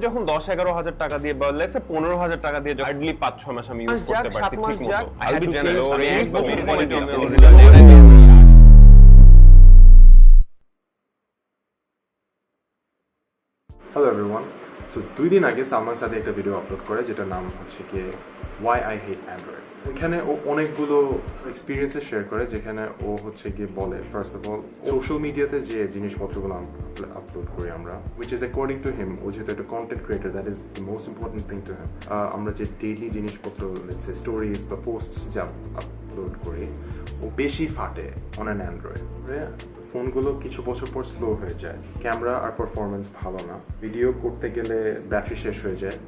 যখন 10-11 হাজার টাকা দিয়ে বা লেটস সে 15,000 টাকা দিয়ে হার্ডলি 5-6 মাস আমি ইউজ করতে পারছি ঠিকমতো আই বি জেনারেল আমি একদম হ্যালো এভরিওয়ান সো 2 দিন আগে সালমান সাদি একটা ভিডিও আপলোড করে যেটার নাম হচ্ছে কি ওয়াই আই হেট অ্যান্ড্রয়েড। এখানে ও অনেকগুলো এক্সপিরিয়েন্সেস শেয়ার করে যেখানে ও হচ্ছে গিয়ে বলে ফার্স্ট অফ অল সোশ্যাল মিডিয়াতে যে জিনিসপত্রগুলো আপলোড করি আমরা which is according to him, ও যেহেতু একটা content creator that is the most important thing to him. আমরা যে ডেইলি জিনিসপত্র লেটস সে স্টোরিজ বা পোস্টস যা আপলোড করি ও বেশি ফাটে অন অ্যান অ্যান্ড্রয়েড। ফোনগুলো কিছু বছর পর স্লো হয়ে যায়, ক্যামেরা আর পারফরমেন্স ভালো না, ভিডিও করতে গেলে ব্যাটারি শেষ হয়ে যায়,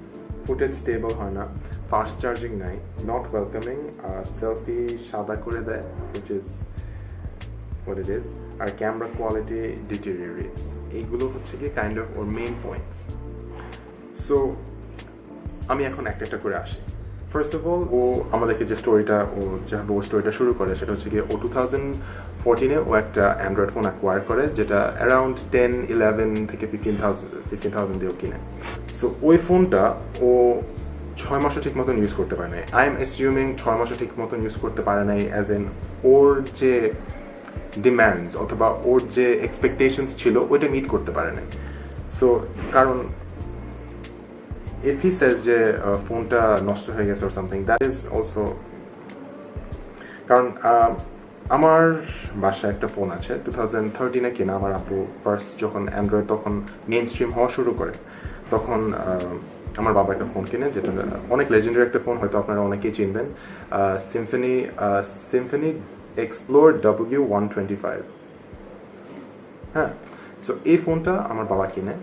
ফুটেজ স্টেবল হয় না, ফাস্ট চার্জিং নাই, নট ওয়েলকামিং, সেলফি সাদা করে দেয় which is what it is, আর ক্যামেরা কোয়ালিটি ডিটেরিয়েটস। এইগুলো হচ্ছে কি কাইন্ড অফ ওর মেইন পয়েন্টস। সো আমি এখন একটা একটা করে আসি। ফার্স্ট অফ অল ও আমাদেরকে যে স্টোরিটা শুরু করে সেটা হচ্ছে গিয়ে ও 2014-এ ও একটা অ্যান্ড্রয়েড ফোন অ্যাকোয়ার করে যেটা অ্যারাউন্ড 10-11 থেকে 15,000 দিয়েও কিনে। সো ওই ফোনটা ও 6 মাসও ঠিক মতন ইউজ করতে পারে নাই। আই এম অ্যাসিউমিং 6 মাসও ঠিক মতন ইউজ করতে পারে নাই অ্যাজ এন ওর যে ডিম্যান্ডস অথবা ওর যে এক্সপেকটেশনস ছিল ওইটা মিট করতে পারে নাই। সো কারণ if he says যে ফোনটা নষ্ট হয়ে গেছে or something, that is also কারণ আমার বাসায় একটা ফোন আছে 2013-এ কিনা। আমার আপু ফার্স্ট যখন অ্যান্ড্রয়েড তখন মেইন স্ট্রিম হওয়া শুরু করে তখন আমার বাবা একটা ফোন কিনে যেটা অনেক লেজেন্ডারি একটা ফোন, হয়তো আপনারা অনেকেই চিনবেন, সিম্ফনি এক্সপ্লোর W125। হ্যাঁ, সো এই ফোনটা আমার বাবা কিনে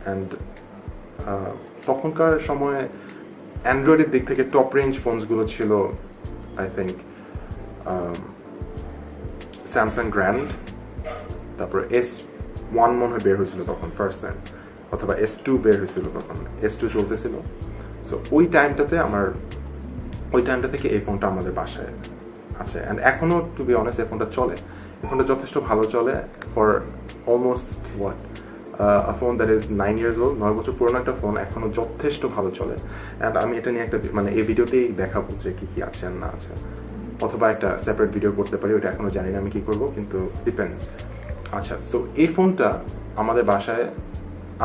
অ্যান্ড তখনকার সময়ে অ্যান্ড্রয়েডের দিক থেকে টপ রেঞ্জ ফোনসগুলো ছিল আই থিঙ্ক স্যামসাং গ্র্যান্ড, তারপরে S1 মনে হয় বের হয়েছিল তখন ফার্স্ট টাইম, অথবা S2 বের হয়েছিল তখন, S2 চলতেছিল। সো ওই টাইমটা থেকে এই ফোনটা আমাদের বাসায় আছে অ্যান্ড এখনও টু বি অনেস্ট এই ফোনটা চলে। এই ফোনটা যথেষ্ট ভালো চলে for almost a phone that is 9 years old, 9 বছর পুরনো একটা ফোন এখনো যথেষ্ট ভালো চলে। অ্যান্ড আমি এটা নিয়ে একটা এই ভিডিওতেই দেখাবো যে কি আছে আর না আছে, অথবা একটা সেপারেট ভিডিও করতে পারি, ওটা এখনো জানি না আমি কি করবো, কিন্তু ডিপেন্ডস। আচ্ছা, সো এই ফোনটা আমাদের বাসায়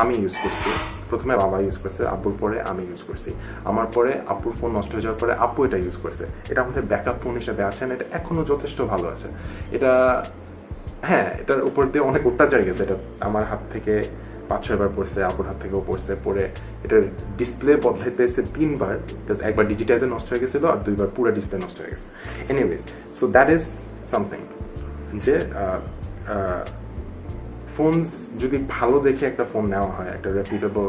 আমি ইউজ করছি, প্রথমে বাবা ইউজ করছে, আব্বুর পরে আমি ইউজ করছি, আমার পরে আব্বুর ফোন নষ্ট হয়ে যাওয়ার পরে আব্বু এটা ইউজ করছে। এটা আমাদের ব্যাকআপ ফোন হিসেবে আছে, এটা এখনো যথেষ্ট ভালো আছে। এটা হ্যাঁ, এটার উপর দিয়ে অনেক অত্যাচার গেছে, এটা আমার হাত থেকে 5-6 বার পড়ছে, আব্বুর হাত থেকেও পড়ছে, পরে এটার ডিসপ্লে বদলাইতেছে 3 বার, বিকজ একবার ডিজিটাইজার নষ্ট হয়ে গেছিল আর 2 বার পুরো ডিসপ্লে নষ্ট হয়ে গেছে। Anyways, so that is something যে ফোনস যদি ভালো দেখে একটা ফোন নেওয়া হয়, একটা রেপিউটেবল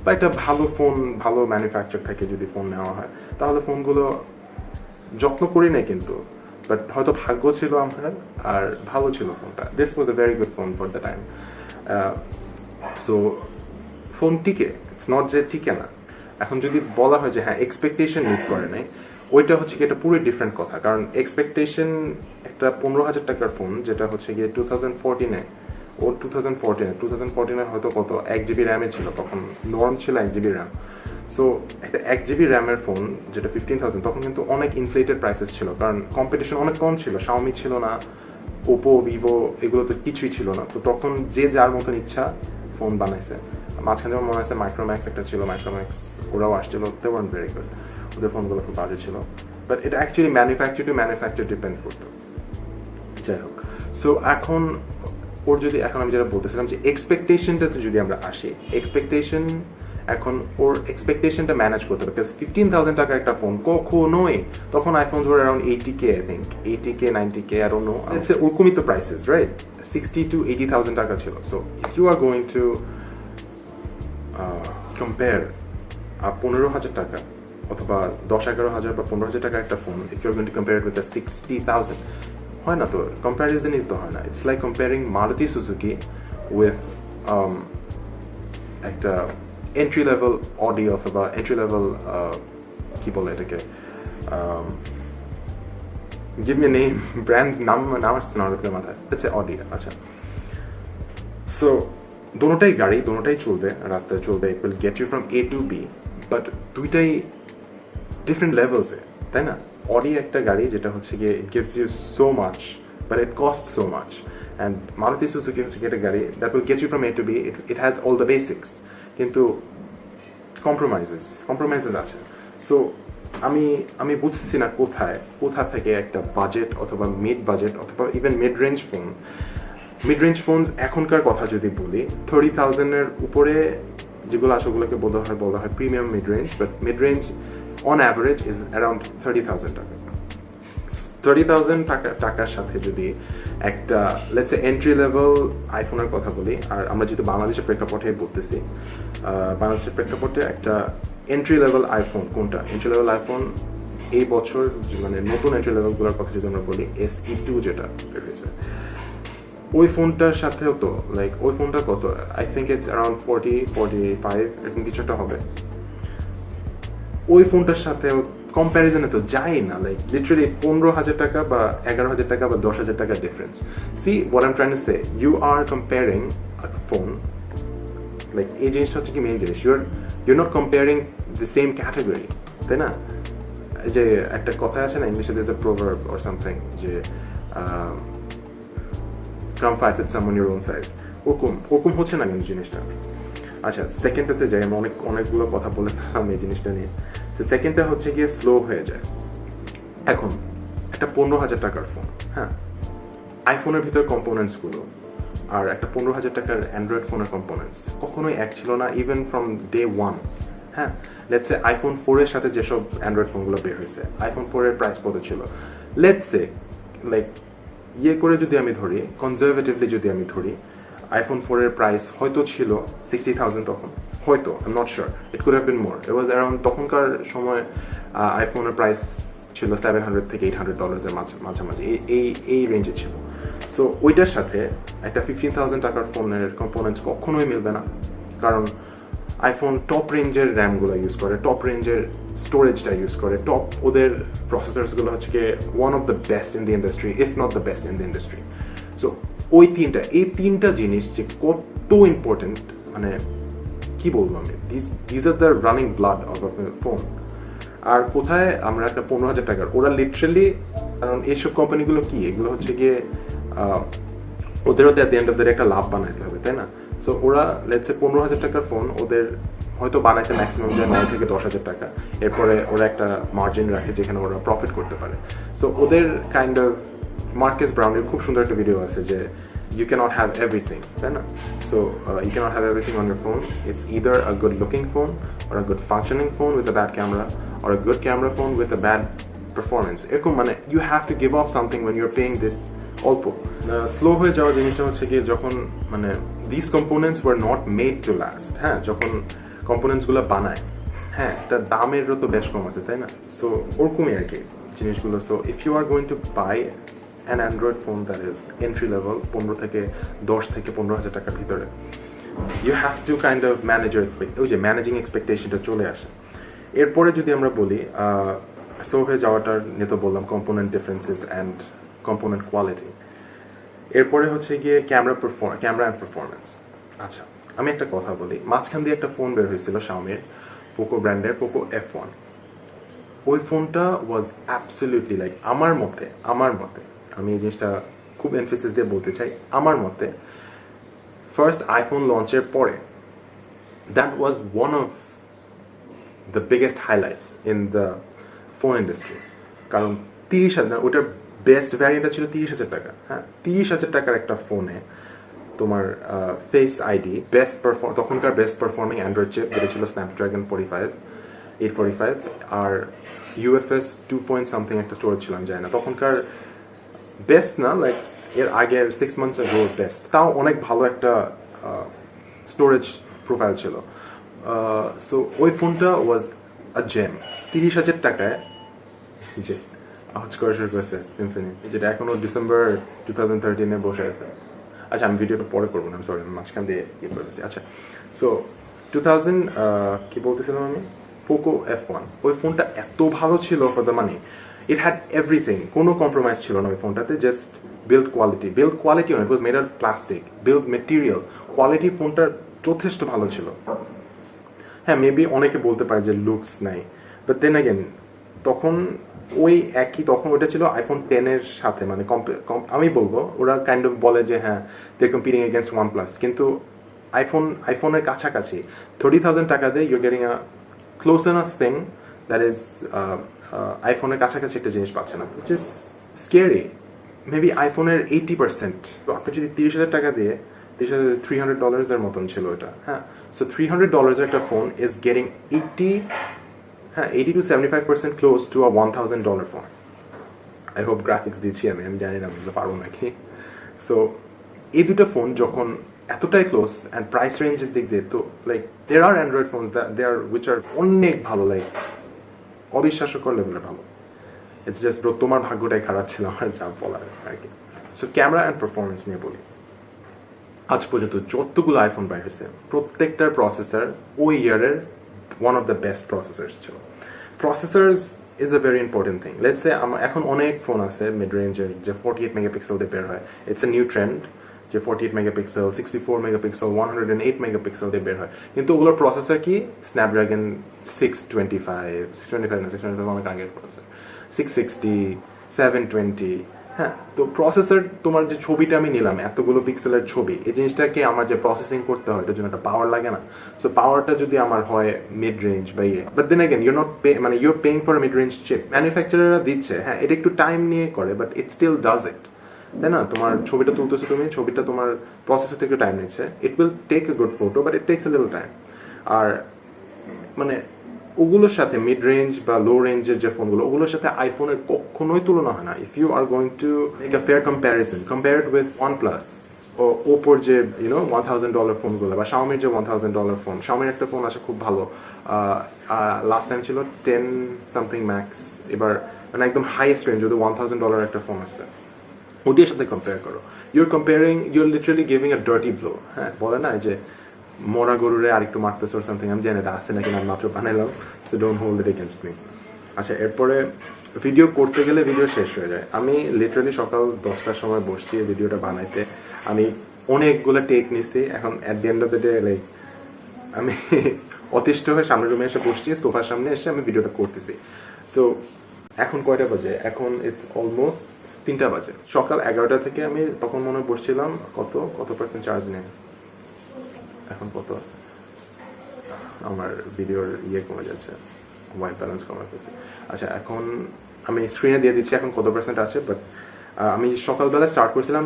বা একটা ভালো ফোন, ভালো ম্যানুফ্যাকচার থেকে যদি ফোন নেওয়া হয়, তাহলে ফোনগুলো যত্ন করি নাই কিন্তু, বাট হয়তো ভাগ্য ছিল আমার আর ভালো ছিল ফোনটা। This was a very good phone for the time. So phone টিকে, ইটস নট যে টিকে না। এখন যদি বলা হয় যে হ্যাঁ এক্সপেকটেশন মিট করে নাই, ওইটা হচ্ছে কি এটা পুরোই ডিফারেন্ট কথা। কারণ এক্সপেকটেশন একটা 15,000 টাকার ফোন যেটা হচ্ছে গিয়ে 2014-এ হয়তো কত 1 GB র্যামে ছিল, তখন নর্ম ছিল 1 GB র্যাম। সো একটা 1 GB র্যামের ফোন যেটা 15,000, তখন কিন্তু অনেক ইনফ্লেটেড প্রাইসেস ছিল, কারণ কম্পিটিশন অনেক কম ছিল, শাওমি ছিল না, ওপো, ভিভো এগুলো তো কিছুই ছিল না। তো তখন যে যার মতন ইচ্ছা ফোন বানাইছে। মাঝখানে যেমন মনে আছে মাইক্রোম্যাক্স একটা ছিল, মাইক্রোম্যাক্স ওরাও আসছিল, দে ওয়ান্ট ভেরি গুড, ওদের ফোনগুলো খুব বাজে ছিল, বাট এটা অ্যাকচুয়ালি ম্যানুফ্যাকচার ডিপেন্ড করতো। যাই হোক, সো এখন এখন আমি যেটা বলতেছিলাম যে এক্সপেকটেশনটাতে যদি আমরা আসি, এখন ওর এক্সপেকটেশনটা ম্যানেজ করতে হবে, বিকজ 15,000 টাকার একটা ফোন কখনোই, তখন iPhones were around 80K, I think 80K 90K, I don't know, it's ওরকমই তো প্রাইসেস, রাইট? 60,000 to 80,000 টাকা ছিল। So if you are going to compare 15,000 টাকা অথবা 10-11,000 বা 15,000 টাকার একটা phone, if you are going to compare with 60,000, হয় না তো, কম্প্যারিজনই তো হয় না। It's like comparing Maruti Suzuki with একটা এন্ট্রি লেভেল অডি অথবা এন্ট্রি লেভেল কি বলে এটাকে, give me a name, brands নাম আসছে না ওদের মাথায়, ইটস অডি। আচ্ছা, সো দোনোটাই গাড়ি, দোনোটাই চলবে, রাস্তায় চলবে, it will get you from A to B, but দুইটাই ডিফারেন্ট লেভেলসে, তাই না? অডি একটা গাড়ি যেটা হচ্ছে গিয়ে it gives you so much but it cost so much, and Maruti Suzuki হচ্ছে একটা গাড়ি that will get you from A to B, it has all the basics, কিন্তু কম্প্রোমাইজেস আছে। সো আমি বুঝছি না কোথা থেকে একটা বাজেট অথবা মিড বাজেট অথবা ইভেন মিড রেঞ্জ ফোনস এখনকার কথা যদি বলি 30,000-এর উপরে যেগুলো আছে ওগুলোকে বলা হয় premium mid range, but mid range on average is around 30,000 টাকা। 30,000 টাকার সাথে যদি একটা লেটস সে এন্ট্রি লেভেল আইফোনের কথা বলি, আর আমরা যেহেতু বাংলাদেশের প্রেক্ষাপটে বলতেছি, বাংলাদেশের প্রেক্ষাপটে একটা এন্ট্রি লেভেল আইফোন কোনটা? এন্ট্রি লেভেল আইফোন এই বছর মানে নতুন এন্ট্রি লেভেলগুলোর কথা যদি আমরা বলি SE2 যেটা বের হয়েছে, ওই ফোনটার সাথেও তো লাইক ওই ফোনটা কত? আই থিঙ্ক ইটস অ্যারাউন্ড 40-45 এরকম কিছু একটা হবে। ওই ফোনটার সাথে কম্প্যারিজনে তো যায় না, লাইক লিটারালি 15,000 টাকা বা 11,000 টাকা বা 10,000 টাকা difference. See what I am trying to say, you are comparing a phone, like এই জিনিসটা হচ্ছে কি মেইন জিনিস, you not comparing the same category, তাই না? যে একটা কথা আছে না ইংলিশে, there's a proverb or something যে come fight with someone your own size, ওরকম হচ্ছে না কিন্তু জিনিসটা। আচ্ছা, সেকেন্ডটাতে যাই, আমি অনেকগুলো কথা বলে ফেললাম এই জিনিসটা নিয়ে। তো সেকেন্ডটা হচ্ছে গিয়ে স্লো হয়ে যায়। এখন একটা 15,000 টাকার ফোন, হ্যাঁ, আইফোনের ভিতর কম্পোনেন্টসগুলো আর একটা 15,000 টাকার অ্যান্ড্রয়েড ফোনের কম্পোনেন্টস কখনোই এক ছিল না, ইভেন ফ্রম ডে ওয়ান। হ্যাঁ, লেটস সে আইফোন 4 এর সাথে যেসব অ্যান্ড্রয়েড ফোনগুলো বের হয়েছে, আইফোন 4 এর প্রাইস কত ছিল? লেটস সে লাইক করে যদি আমি ধরি, কনজারভেটিভলি যদি আমি ধরি, আইফোন 4 এর প্রাইস হয়তো ছিল 60,000 তখন, হয়তো, I am not sure, it could have been more. It was around, তখনকার সময় আইফোনের প্রাইস ছিল $700 থেকে $800 মাঝামাঝি, এই রেঞ্জে ছিল। সো ওইটার সাথে একটা 15,000 টাকার ফোনের কম্পোনেন্টস কখনোই মিলবে না, কারণ আইফোন টপ রেঞ্জের র্যামগুলো ইউজ করে, টপ রেঞ্জের স্টোরেজটা ইউজ করে, টপ ওদের প্রসেসরসগুলো হচ্ছে কি one of the best in the industry, if not the best in the industry. So এই তিনটা জিনিস যে কত ইম্পর্টেন্ট, মানে কি বলবো আমি, this are the running blood of a phone. আর কোথায় আমরা একটা 15,000 টাকার, ওরা লিটারালি, কারণ এইসব কোম্পানিগুলো কি, এগুলো হচ্ছে গিয়ে ওদেরও তো at the end of the day একটা লাভ বানাইতে হবে, তাই না? সো ওরা লেটস সে 15,000 টাকার ফোন ওদের হয়তো বানাইতে ম্যাক্সিমাম যায় 9 থেকে 10,000 টাকা, এরপরে ওরা একটা মার্জিন রাখে যেখানে ওরা প্রফিট করতে পারে। সো ওদের কাইন্ড অফ মার্কেস ব্রাউনের খুব সুন্দর একটা ভিডিও আছে যে you cannot have everything, তাই না? So you cannot have everything on your phone. It's either a good looking phone or a good functioning phone with a bad camera, or a good camera phone with a bad performance. এরকম মানে you have to give off something when you're paying this অল্প। Slow হয়ে যাওয়া জিনিসটা হচ্ছে কি, যখন মানে these components were not made to last, হ্যাঁ, যখন কম্পোনেন্টসগুলো বানায়, হ্যাঁ, এটা দামেরও তো বেশ কম আছে, তাই না? সো ওরকমই আর কি জিনিসগুলো। So if you are going to buy an Android phone that is entry level 10 থেকে 15,000 টাকার ভিতরে, you have to kind of manage your managing এক্সপেকটেশনটা চলে আসে। এরপরে যদি আমরা বলি স্লো হয়ে যাওয়াটার নিয়ে তো বললাম component differences and component quality. এরপরে হচ্ছে গিয়ে ক্যামেরা অ্যান্ড পারফরমেন্স। আচ্ছা, আমি একটা কথা বলি, মাঝখান দিয়ে একটা ফোন বের হয়েছিল শাওমির, পোকো ব্র্যান্ডের, পোকো F1। ওই ফোনটা ওয়াজ অ্যাবসলিউটলি লাইক আমার মতে আমি এই জিনিসটা খুব এমফেসিস দিয়ে বলতে চাই, আমার মতে ফার্স্ট আইফোন লঞ্চের পরে that was one of the biggest highlights in the phone industry. কারণ 30,000, ওটার বেস্ট ভ্যারিয়েন্টটা ছিল 30,000 টাকা। হ্যাঁ, 30,000 টাকার একটা ফোনে তোমার ফেস আইডি, তখনকার বেস্ট পারফর্মিং অ্যান্ড্রয়েড চিপ যেটা ছিল স্ন্যাপড্রাগন 845, আর UFS 2 point something একটা স্টোরেজ ছিল, আমি জানি না তখনকার বেস্ট না, লাইক এর আগের 6 months ago বেস্ট, তাও অনেক ভালো একটা স্টোরেজ প্রোফাইল ছিল। সো ওই ফোনটা ওয়াজ আ জেম। 30,000 টাকায় যে আওয়াজ করা শুরু করেছে ইনফিনিটি, যেটা এখনো ডিসেম্বর 2013 বসে আছে। আচ্ছা, আমি ভিডিওটা পরে করবো না, আমি সরি, মাঝখান দিয়ে ইয়ে করেছি। আচ্ছা, সো 2000 কি বলতেছিলাম আমি, পোকো F1, ওই ফোনটা এত ভালো ছিল for the money. It had everything, কোনো কম্প্রোমাইজ ছিল না ওই ফোনটাতে। Just build quality it was made of plastic, build material quality ফোনটার যথেষ্ট ভালো ছিল। হ্যাঁ, মেবি অনেকে বলতে পারে যে লুকস নাই, বাট দেন অ্যাগেন তখন ওই একই, তখন ওটা ছিল আইফোন 10 এর সাথে, মানে আমি বলবো ওরা কাইন্ড অফ বলে যে হ্যাঁ দে কম্পিটিং এগেনস্ট OnePlus, কিন্তু আইফোনের কাছাকাছি 30,000 টাকা দিয়ে your getting a close enough thing that is আইফোনের কাছাকাছি একটা জিনিস পাচ্ছে না, উইচ ইজ স্কেরি। মেবি আইফোনের 80%, তো আপনি যদি 30,000 টাকা দিয়ে, $300 এর মতন ছিল এটা, হ্যাঁ। সো $300 এর একটা phone is getting 80 to 75% close to a $1,000 phone. I hope graphics দিচ্ছি আমি জানি না বুঝতে পারবো নাকি। সো এই দুটো ফোন যখন এতটাই ক্লোজ অ্যান্ড প্রাইস রেঞ্জের দিক দিয়ে, তো like there are Android phones they are which are অনেক ভালো, লাইক অবিশ্বাস্যকর লেভেলের ভালো। ইটস জাস্ট তোমার ভাগ্যটাই খারাপ ছিল আমার যা বলার আর কি। সো ক্যামেরা অ্যান্ড পারফরমেন্স নিয়ে বলি, আজ পর্যন্ত যতগুলো আইফোন বাইর হয়েছে প্রত্যেকটার প্রসেসর ওই ইয়ারের one of the best processors ছিল। Processors is a very important thing. Let's say এখন অনেক ফোন আছে মিড রেঞ্জের যে 48 মেগাপিক্সেল দিয়ে বের হয়, ইটস এ নিউ ট্রেন্ড যে 48 মেগাপিক্সেল, 64 মেগাপিক্সেল, 108 মেগাপিক্সেল দিয়ে বের হয়, কিন্তু ওগুলোর প্রসেসর কি স্ন্যাপড্রাগন 625 অনেক আগের প্রসেসর, 660, 720। হ্যাঁ, তো প্রসেসর, তোমার যে ছবিটা আমি নিলাম এতগুলো পিক্সেলের ছবি, এই জিনিসটাকে আমার যে প্রসেসিং করতে হয় এটার জন্য একটা পাওয়ার লাগে না? সো পাওয়ারটা যদি আমার হয় মিড রেঞ্জ বা ইয়ে, but then again you're paying for mid range chip, ম্যানুফ্যাকচারাররা দিচ্ছে, হ্যাঁ এটা একটু টাইম নিয়ে করে, but it still does it, তাই না? তোমার ছবিটা তুলতেছো তুমি, ছবিটা তোমার প্রসেসর থেকে টাইম নিচ্ছে, it will take a good photo, but it takes a little time. আর মানে ওগুলোর সাথে মিড রেঞ্জ বা লো রেঞ্জের যে ফোনগুলো, ওগুলোর সাথে আইফোনের কখনোই তুলনা হয় না। If you are going to make a fair comparison, compare it with OnePlus ও ওপোর যে $1,000 ফোনগুলো, বা শাওমির যে $1,000 ফোন, শাওমির একটা ফোন আছে খুব ভালো, লাস্ট টাইম ছিল 10 সামথিং ম্যাক্স, এবার মানে একদম হাইয়েস্ট রেঞ্জ যদি $1,000 একটা ফোন আছে, ওটির সাথে কম্পেয়ার করো, you're literally giving a dirty blow. হ্যাঁ, বলে না যে মরা গরুরে আরেকটু মারতেছে ওর সামথিং, আমি জানি এটা আছে নাকি না, মাত্র বানাইলাম, so don't hold it against me. আচ্ছা, এরপরে ভিডিও করতে গেলে ভিডিও শেষ হয়ে যায়। আমি লিটারালি সকাল 10টার সময় বসছি এই ভিডিওটা বানাইতে, আমি অনেকগুলো টেক নিছি, এখন at the end of the day like আমি অতিষ্ঠ হয়ে সামনের রুমে এসে বসছি, সোফার সামনে এসে আমি ভিডিওটা করতেছি। সো এখন কয়টা বাজে? এখন ইটস অলমোস্ট 3টা বাজে। সকাল 11টা থেকে আমি তখন মনে বসছিলাম, কত পার্সেন্ট চার্জ নেই, এখন কত আছে, আমার ভিডিওর ইয়ে কমে যাচ্ছে, হোয়াইট ব্যালেন্স কমে গেছে। আচ্ছা, এখন আমি স্ক্রিনে দিয়ে দিচ্ছি এখন কত পার্সেন্ট আছে, বাট আমি সকালবেলা স্টার্ট করছিলাম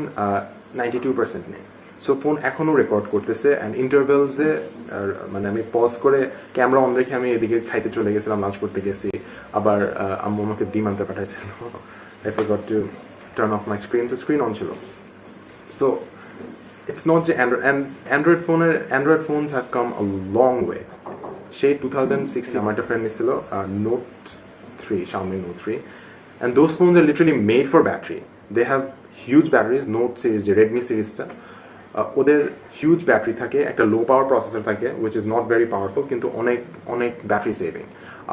92% নেই। সো ফোন এখনও রেকর্ড করতেছে, অ্যান্ড ইন্টারভেলসে মানে আমি পজ করে ক্যামেরা অন রেখে আমি এদিকে খাইতে চলে গেছিলাম, লাঞ্চ করতে গেছি, আবার আম্মু আমাকে ডিম আনতে পাঠাইছিল, I forgot to turn off my screen, so screen on ছিল। সো it's not যে Android phones have come a long way. সেই 2016 আমার একটা ফ্রেন্ড নিছিল Note 3, Xiaomi Note 3, and those phones are literally made for battery. They have huge batteries. Note series যে Redmi সিরিজটা, ওদের huge battery থাকে, একটা লো পাওয়ার প্রসেসর থাকে which is not very powerful, কিন্তু অনেক ব্যাটারি সেভিং।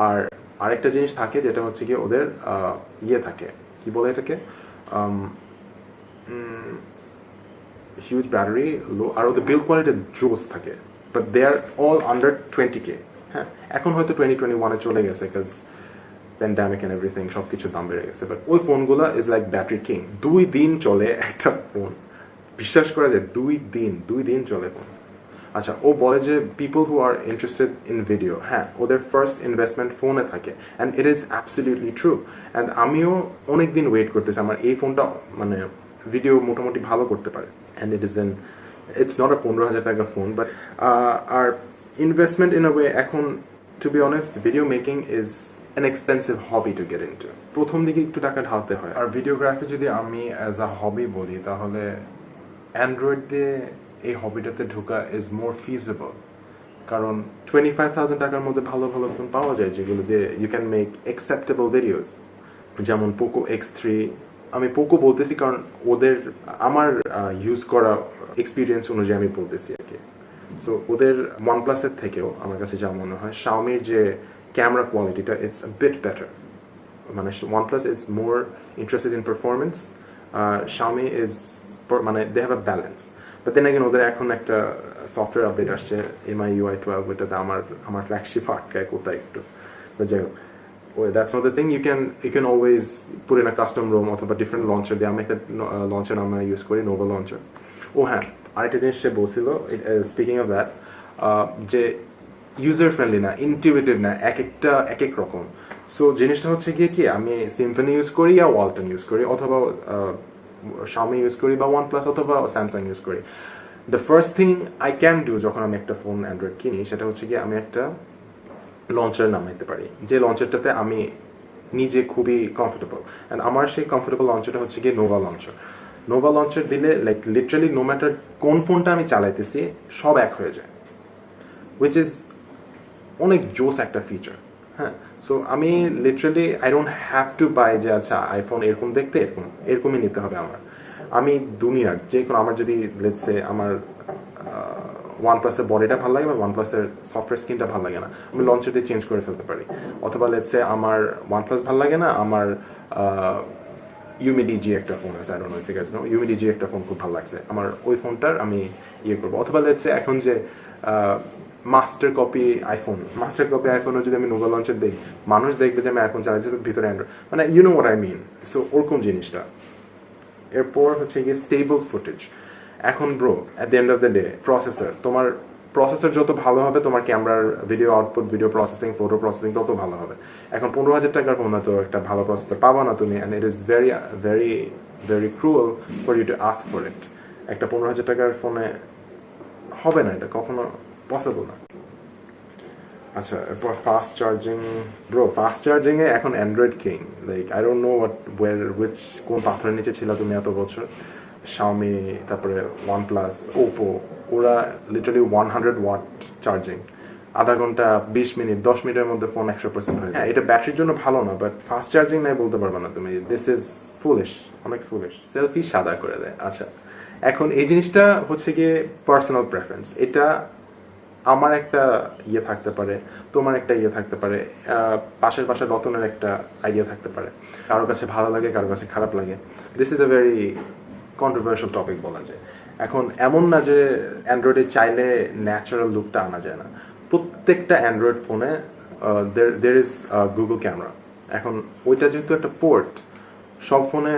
আর আরেকটা জিনিস থাকে যেটা হচ্ছে কি ওদের ইয়ে থাকে, কি বলে এটাকে, হিউজ ব্যাটারি, লো, আর ওদের বিল্ড কোয়ালিটি জোস থাকে, but they are all under 20K। হ্যাঁ, এখন হয়তো 2021-এ চলে গেছে, বিকজ প্যান্ডামিক এন্ড এভরিথিং, সব কিছুর দাম বেড়ে গেছে, বাট ওই ফোনগুলো ইজ লাইক ব্যাটারি কিং। 2 দিন চলে একটা ফোন, বিশ্বাস করা যায়, 2 দিন চলে ফোন। আচ্ছা, ও বলে যে people who are interested in video, হ্যাঁ ওদের ফার্স্ট ইনভেস্টমেন্ট ফোনে থাকে, and it is absolutely true. And আমিও অনেকদিন ওয়েট করতেছি আমার এই ফোনটা মানে ভিডিও মোটামুটি ভালো করতে পারে, and it's not a 15,000 taka phone, but আর ইনভেস্টমেন্ট ইন আ ওয়ে। এখন to be honest, video making is an expensive hobby to get into. প্রথম দিকে একটু টাকা ঢালতে হয়। আর ভিডিওগ্রাফি যদি আমি অ্যাজ আ হবি বলি, তাহলে অ্যান্ড্রয়েড দিয়ে এই হবিটাতে ঢোকা ইজ মোর ফিজিবল, কারণ 25,000 টাকার মধ্যে ভালো ফোন পাওয়া যায় যেগুলো দিয়ে you can make acceptable videos, যেমন পোকো X3। আমি পোকো বলতেছি কারণ আমার ইউজ করা এক্সপিরিয়েন্স অনুযায়ী আমি বলতেছি আর কি। সো ওদের OnePlus-এর থেকেও আমার কাছে যা মনে হয় শাওমির যে ক্যামেরা কোয়ালিটিটা, ইটস আ বিট বেটার। মানে OnePlus is more interested in performance, Xiaomi is মানে they have a balance. But then again ওদের এখন একটা সফটওয়্যার আপডেট আসছে MI UI 12, ওটাতে আমার ফ্ল্যাগশিপ আটকায় কোথায় একটু, যাই হোক that's not the thing. You can always put in a custom ROM অথবা different launcher দিয়ে আমি একটা launcher আমরা ইউজ করি, Nova launcher. ও হ্যাঁ, আরেকটা জিনিস সে বলছিল, স্পিকিং অফ দ্যাট, যে ইউজার ফ্রেন্ডলি না, ইনটিউটিভ না, এক এক রকম। সো জিনিসটা হচ্ছে গিয়ে কি, আমি সিম্ফনি ইউজ করি বা ওয়ালটন ইউজ করি অথবা Xiaomi ইউজ করি বা OnePlus অথবা Samsung ইউজ করি, the first thing I can do যখন আমি একটা ফোন অ্যান্ড্রয়েড কিনি সেটা হচ্ছে গিয়ে আমি একটা লঞ্চার নামাইতে পারি, যে লঞ্চারটাতে আমি নিজে খুবই কমফোর্টেবল। অ্যান্ড আমার সেই কমফোর্টেবল লঞ্চারটা হচ্ছে গিয়ে নোভা লঞ্চার দিলে লাইক লিটারালি নো ম্যাটার কোন ফোনটা আমি চালাইতেছি সব এক হয়ে যায়, উইচ ইজ অনেক জোস একটা ফিচার। হ্যাঁ, সো আমি literally I don't have to buy যে আচ্ছা আইফোন এরকম দেখতে এরকমই নিতে হবে আমার। আমি দুনিয়ার যে কোনো, আমার যদি লেটস সে আমার OnePlus-এর বডিটা ভালো লাগে বা OnePlus-এর সফটওয়্যার স্ক্রিনটা ভালো লাগে না, আমি লঞ্চার দিয়ে চেঞ্জ করে ফেলতে পারি। অথবা লেটস সে আমার OnePlus ভালো লাগে না, আমার UMI-DG একটা ফোন আছে, I don't know if you guys know, UMI-DG একটা ফোন খুব ভালো লাগছে আমার, ওই ফোনটার আমি ইয়ে করবো। অথবা লেটস সে এখন যে মাস্টার কপি আইফোনও যদি আমি নোভা লঞ্চার দিই, মানুষ দেখবে যে আমি আইফোন চালাচ্ছি ভিতরে অ্যান্ড্রয়েড, মানে you know what I mean. So ওরকম জিনিসটা। এরপর হচ্ছে গিয়ে স্টেবল ফুটেজ। এখন bro at the end of the day তোমার প্রসেসর যত ভালো হবে, তোমার ক্যামেরার video output, video processing, photo processing তত ভালো হবে। এখন 15,000 টাকার ফোন তো একটা ভালো প্রসেসর পাবা না তুমি, and it is very very very cruel for you to ask for it. একটা 15,000 টাকার ফোনে হবে না, এটা কখনো পসিবল না। আচ্ছা, এরপর ফাস্ট চার্জিং এ এখন Android king, like I don't no কোন পাথরের নিচে ছিল তুমি এত বছর। Xiaomi, তারপরে OnePlus, Oppo, ওরা লিটারালি 100 ওয়াট চার্জিং, আধা ঘন্টা 20 মিনিট 10 মিনিটের মধ্যে ফোন 100% হয়ে যায়। এটা ব্যাটারির জন্য ভালো না, বাট ফাস্ট চার্জিং নাই বলতে পারবে না তুমি, দিস ইজ ফুলিশ, অনেক ফুলিশ। সেলফি সাদা করে দেয়। আচ্ছা, এখন এই জিনিসটা হচ্ছে গিয়ে পার্সোনাল প্রেফারেন্স। এটা আমার একটা ইয়ে থাকতে পারে, তোমার একটা ইয়ে থাকতে পারে, পাশের রতনের একটা আইডিয়া থাকতে পারে, কারোর কাছে ভালো লাগে, কারোর কাছে খারাপ লাগে। This is a very controversial topic বলা যায়। এখন এমন না যে অ্যান্ড্রয়েডে চাইলে ন্যাচারাল লুকটা আনা যায় না। প্রত্যেকটা অ্যান্ড্রয়েড ফোনে দের ইজ গুগল ক্যামেরা। এখন ওইটা যেহেতু একটা পোর্ট, সব ফোনে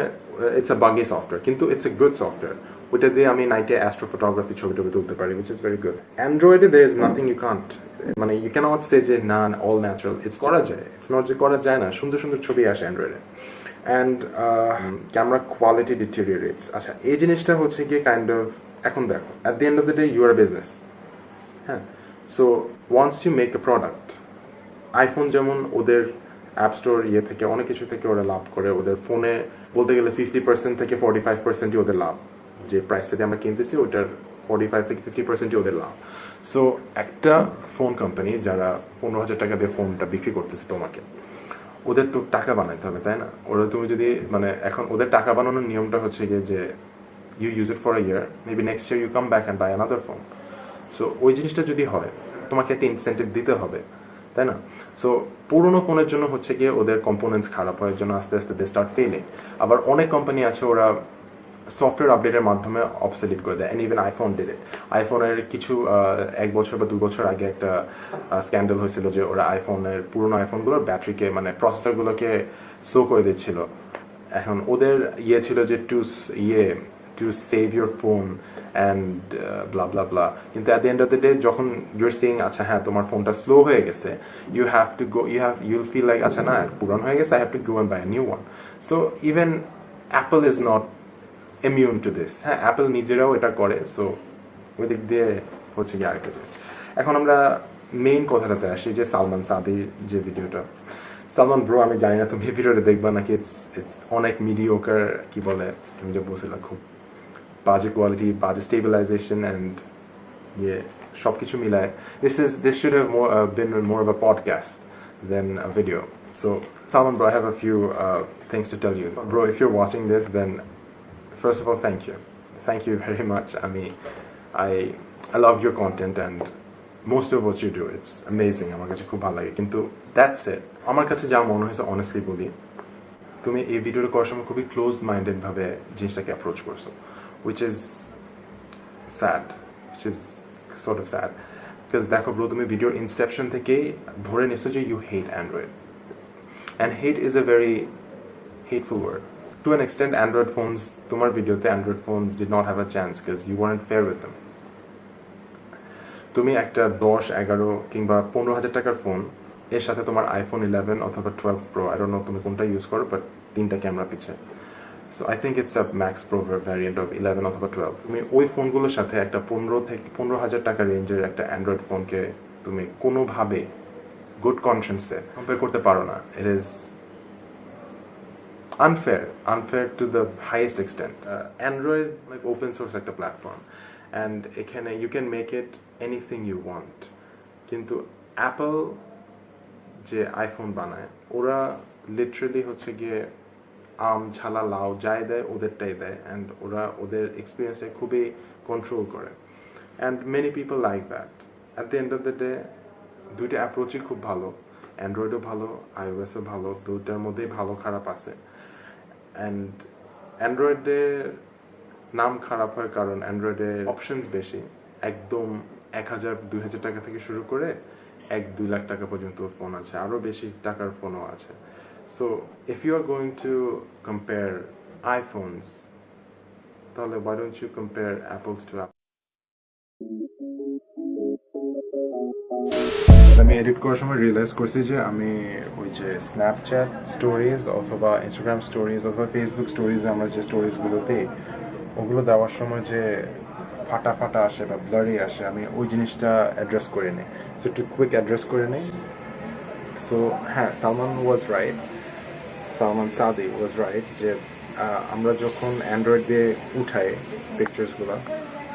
ইটস আ বাগি সফটওয়্যার, কিন্তু ইটস এ গুড সফটওয়্যার। ওইটা দিয়ে আমি নাইটে অ্যাস্ট্রোফটোগ্রাফি ছবি তুলতে পারি, which is very good. অ্যান্ড্রয়েডে there is nothing you can't, মানে you cannot say যে না all natural, it's করা যায়, it's not যে করা যায় না, সুন্দর সুন্দর ছবি আসে অ্যান্ড্রয়েডে। And camera quality deteriorates. আচ্ছা, এই জিনিসটা হচ্ছে গিয়ে কাইন্ড অফ, এখন দেখো at the end of the day you are business. হ্যাঁ, so once you make a product, iPhone যেমন ওদের অ্যাপ স্টোর ইয়ে থেকে অনেক কিছু থেকে ওরা লাভ করে, ওদের ফোনে বলতে গেলে 50% থেকে 45%ই ওদের লাভ, যে প্রাইসটা দিয়ে আমরা কিনতেছি ওইটার 45 থেকে 50%ই ওদের লাভ। সো একটা ফোন কোম্পানি যারা 15,000 টাকা দিয়ে ফোনটা বিক্রি করতেছে তোমাকে, ওদের তো টাকা বানাইতে হবে, তাই না? ওরা তুমি যদি মানে এখন ওদের টাকা বানানোর নিয়মটা হচ্ছে গিয়ে যে you use it for a year, maybe next year you come back and buy another phone. So ওই জিনিসটা যদি হয়, তোমাকে একটা ইনসেন্টিভ দিতে হবে, তাই না? সো পুরোনো ফোনের জন্য হচ্ছে গিয়ে ওদের কম্পোনেন্টস খারাপ হয়, জন্য আস্তে আস্তে দে স্টার্ট ফেলিং। আবার অনেক কোম্পানি আছে ওরা সফটওয়্যার আপডেটের মাধ্যমে অবসলিট করে দেয়, and even iPhone did it. আইফোনের কিছু 1 বছর বা 2 বছর আগে একটা স্ক্যান্ডাল হয়েছিল যে ওরা পুরোনো আইফোনগুলোর ব্যাটারিকে মানে প্রসেসরগুলোকে স্লো করে দিচ্ছিল। এখন ওদের ইয়ে ছিল যে to save your phone and blah blah blah, কিন্তু at the end of the day যখন ইউর সিং আচ্ছা হ্যাঁ তোমার ফোনটা স্লো হয়ে গেছে, ইউল ফিল লাইক আচ্ছা না পুরানো হয়ে গেছে, I have to go and buy a new one. So even Apple is not immune to this. হ্যাঁ, অ্যাপল নিজেরাও এটা করে। সো ওই দিক দিয়ে হচ্ছে কি আরেকটা জিনিস। এখন আমরা মেইন কথাটাতে আসি, যে সালমান সাদির যে ভিডিওটা। সালমান ব্রো, আমি জানি না তুমি এই ভিডিওটা দেখবা নাকি, ইটস অনেক মিডিওকার, কি বলে তুমি যে বলছিলা, খুব বাজে কোয়ালিটি, বাজে স্টেবিলাইজেশন অ্যান্ড ইয়ে সব কিছু মিলায় this should have been more of a podcast than a video. So Salman bro, I have a few things to tell you. Bro, if you're watching this, then first of all, thank you very much. I mean, I love your content and most of what you do, it's amazing. আমার কাছে খুব ভালো লাগে, কিন্তু that's it. আমার কাছে যা মনে হয়েছে, honestly বলি, তুমি এই ভিডিওটা করার সময় খুবই ক্লোজ মাইন্ডেড ভাবে জিনিসটাকে অ্যাপ্রোচ করছো, which is sad, which is sort of sad. Because দেখো ব্রো, তুমি ভিডিওর ইনসেপশন থেকেই ধরে নিছো যে you hate Android. And hate is a very hateful word. To an extent, Android phones, তোমার ভিডিওতে Android phones did not have a chance because you weren't fair with them. তুমি একটা 10, 11 কিংবা 15,000 টাকার ফোন এর সাথে তোমার আইফোন 11 অথবা 12 প্রো, আই ডোন্ট নো তুমি কোনটা ইউজ করো, বাট 3টা ক্যামেরা পিছে, so I think it's a max pro variant of 11 অথবা 12। তুমি ওই ফোনগুলোর সাথে একটা 15,000 টাকা রেঞ্জের একটা অ্যান্ড্রয়েড ফোনকে তুমি কোনোভাবে গুড কনসিয়েন্সে কম্পেয়ার করতে পারো না। It is unfair to the highest extent. Android like open source একটা প্ল্যাটফর্ম, and এখানে you can make it anything you want, কিন্তু অ্যাপল যে আইফোন বানায় ওরা লিটারালি হচ্ছে গিয়ে আম ছালা লাউ যাই দেয় ওদেরটাই দেয়, অ্যান্ড ওরা ওদের এক্সপিরিয়েন্সে খুবই কন্ট্রোল করে, and many people like that. At the end of the day দুইটা অ্যাপ্রোচই খুব ভালো, অ্যান্ড্রয়েডও ভালো, আইওএসও ভালো, দুইটার মধ্যেই ভালো খারাপ আছে। অ্যান্ড অ্যান্ড্রয়েডের নাম খারাপ হয় কারণ অ্যান্ড্রয়েডে অপশনস বেশি, একদম 1,000-2,000 টাকা থেকে শুরু করে 1-2 লাখ টাকা পর্যন্ত ফোন আছে, আরও বেশি টাকার ফোনও আছে। So if you are going to compare iPhones, তাহলে why don't you compare apples to apples? আমি এডিট করার সময় রিয়েলাইজ করছি যে আমি ওই যে স্ন্যাপচ্যাট স্টোরিজ অথবা ইনস্টাগ্রাম স্টোরিজ অথবা ফেসবুক স্টোরিজ আমরা যে স্টোরিজগুলো দিই ওগুলো দেওয়ার সময় যে ফাটা ফাটা আসে বা ব্লারি আসে, আমি ওই জিনিসটা অ্যাড্রেস করে নিই। সো একটু কুইক অ্যাড্রেস করে নিই। সো হ্যাঁ, সালমান সাদি ওয়াজ রাইট যে আমরা যখন অ্যান্ড্রয়েড দিয়ে উঠাই পিকচার্সগুলো,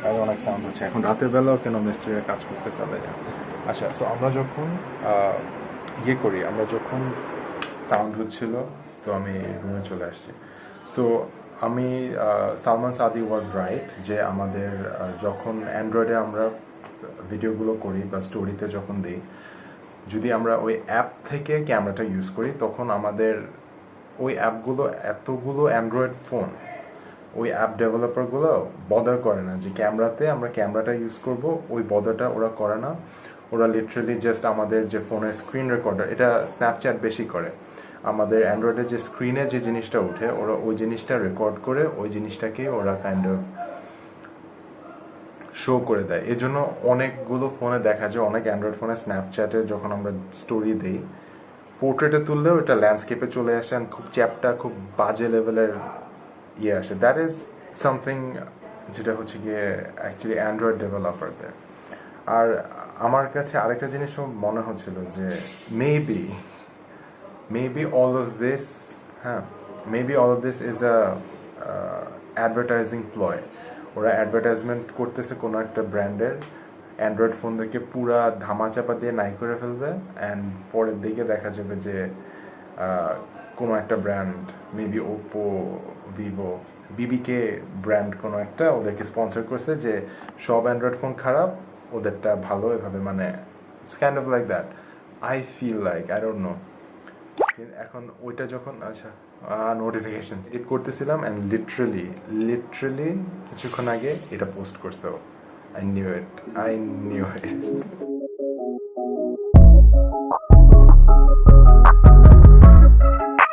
তাহলে অনেক সাউন্ড হচ্ছে, এখন রাতের বেলাও কেন মিস্ত্রিরা কাজ করতে চালে যায়। আচ্ছা, সো আমরা যখন আমরা যখন সাউন্ড হচ্ছিল, তো আমি রুমে চলে আসছি। সো আমি সালমান সাদি ওয়াজ রাইট যে আমাদের যখন অ্যান্ড্রয়েডে আমরা ভিডিওগুলো করি বা স্টোরিতে যখন দিই, যদি আমরা ওই অ্যাপ থেকে ক্যামেরাটা ইউজ করি, তখন আমাদের ওই অ্যাপগুলো এতগুলো অ্যান্ড্রয়েড ফোন ওই অ্যাপ ডেভেলপারগুলো বদার করে না যে ক্যামেরাতে আমরা ক্যামেরাটা ইউজ করব, ওই বদারটা ওরা করে না। ওরা লিটারালি জাস্ট আমাদের যে ফোনের স্ক্রিন রেকর্ডার, এটা স্ন্যাপচ্যাট বেশি করে, আমাদের অ্যান্ড্রয়েডের যে স্ক্রিনে যে জিনিসটা ওঠে ওরা ওই জিনিসটা রেকর্ড করে ওই জিনিসটাকে ওরা কাইন্ড অফ শো করে দেয়। এই জন্য অনেকগুলো ফোনে দেখা যায়, অনেক অ্যান্ড্রয়েড ফোনে স্ন্যাপচ্যাটে যখন আমরা স্টোরি দিই, পোর্ট্রেটে তুললেও এটা ল্যান্ডস্কেপে চলে আসে, খুব চ্যাপটা, খুব বাজে লেভেলের আসে। দ্যাট ইজ সামথিং যেটা হচ্ছে গিয়ে অ্যাকচুয়ালি অ্যান্ড্রয়েড ডেভেলপারদের। আর আমার কাছে আরেকটা জিনিস মনে হচ্ছিল যে maybe all of this is a advertising প্লয়। ওরা অ্যাডভার্টাইজমেন্ট করতেছে কোনো একটা ব্র্যান্ডের, অ্যান্ড্রয়েড ফোনদেরকে পুরা ধামাচাপা দিয়ে নাই করে ফেলবে, অ্যান্ড পরের দিকে দেখা যাবে যে কোনো একটা ব্র্যান্ড, মেবি ওপো, ভিভো, বিবিকে ব্র্যান্ড কোনো একটা ওদেরকে স্পন্সর করছে যে সব অ্যান্ড্রয়েড ফোন খারাপ, ওদেরটা ভালো, এভাবে, মানে it's kind of like that. I feel like, I don't know. এখন ওইটা যখন নোটিফিকেশন এডিট করতেছিলাম, অ্যান্ড লিটারালি কিছুক্ষণ আগে এটা পোস্ট করছে। I knew it.